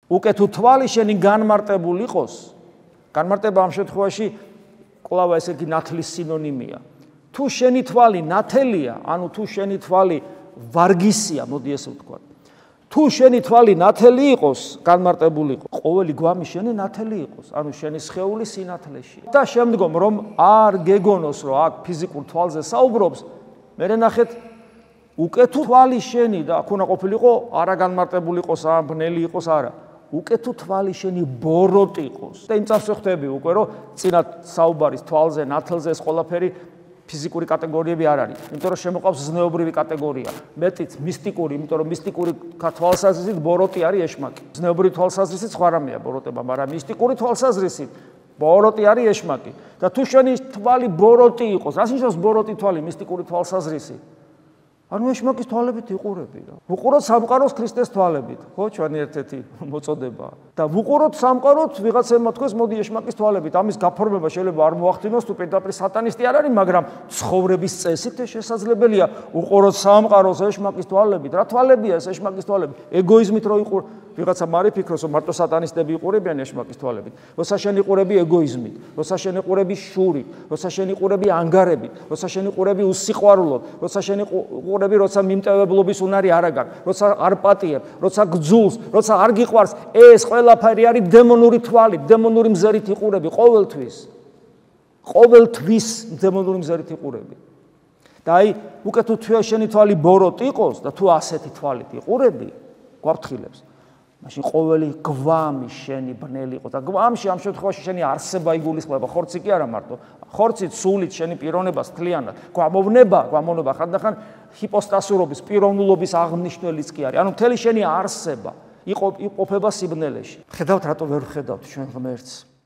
უკვე თუ თვალი შენი განმარტებული იყოს, განმარტება ამ შემთხვევაში კვლავ ესე იგი ნათლის სინონიმია. თუ შენი თვალი ნათელია, ანუ თუ შენი თვალი ვარგისია, მოდი ესე ვთქვა. თუ შენი თვალი ნათელი იყოს, განმარტებული იყოს, ყოველი გვამი შენი ნათელი იყოს, ანუ შენი სხეული სინათლეშია. და შემდგომ რომ არ გეგონოს, რომ აქ ფიზიკურ თვალზე საუბრობს, მე ნახეთ უკვე თუ თვალი შენი და აქ უნდა ყოფილიყო არა განმარტებული იყოს, ან ბნელი იყოს, არა. უკვე თუ თვალი შენი ბოროტი იყოს. და იმ წამს ვხვდები უკვე რომ წინა საუბარის თვალზე, ნათელზე ეს ყველაფერი ფიზიკური კატეგორიები არ არის. იმიტომ რომ შემოყავს ზნეობრივი კატეგორია. მეტიც მისტიკური, იმიტომ რომ მისტიკური თვალსაზრისით ბოროტი არის ეშმაკი. ზნეობრივი თვალსაზრისით სხვა რამეა ბოროტება, მაგრამ მისტიკური თვალსაზრისით ბოროტი არის ეშმაკი. და თუ შენი თვალი ბოროტი იყოს, რას ნიშნავს ბოროტი თვალი მისტიკური თვალსაზრისით? ანუ ეშმაკის თვალებით იყურები რა. ვუყუროთ სამყაროს ქრისტეს თვალებით, ხო, ჩვენი ერთ-ერთი მოწოდებაა. და ვუყუროთ სამყაროს ვიღაცებმა თქვეს, მოდი ეშმაკის თვალებით. ამის გაფორმება შეიძლება არ მოახდინოს, თუ პირდაპირ სატანისტი არ არის, მაგრამ ცხოვრების წესით შესაძლებელია უყუროთ სამყაროს ეშმაკის თვალებით. რა თვალებია ეს ეშმაკის თვალები? ეგოიზმით რო იყურ, ვიღაცა მარი ფიქრობს, რომ მარტო სატანისტები იყურებიან ეშმაკის თვალებით. როცა შენ იყურები ეგოიზმით, როცა შენ იყურები შურით, როცა შენ იყურები ანგარებით, როცა შენ იყურები უსიყვარულოდ, როცა შენ როცა მიმტევებლობის უნარი არ აგარ, როცა არ პატიებ, როცა გძულს, როცა არ გიყვარს, ეს ყველაფერი არის დემონური თვალი, დემონური მზერით იყურები ყოველთვის. ყოველთვის დემონური მზერით იყურები. და აი, უკვე თუ შენი თვალი ბოროტ იყოს და თუ ასეთი თვალით იყურები, გვაფრთხილებს. მაშინ ყოველი გვამი შენი ბნელი იყო და გვამში ამ შემთხვევაში შენი არსება იგულისხმება, ხორცი კი არა მარტო. ხორცით, სულით შენი პიროვნებას თლიანად გვამოვნება ხანდახან ჰიპოსტასურობის, პიროვნულობის აღნიშნველიც კი არის. ანუ მთელი შენი არსება იყოფება სიბნელეში. ხედავთ რატო ვერ ხედავთ ჩვენ ღმერთს?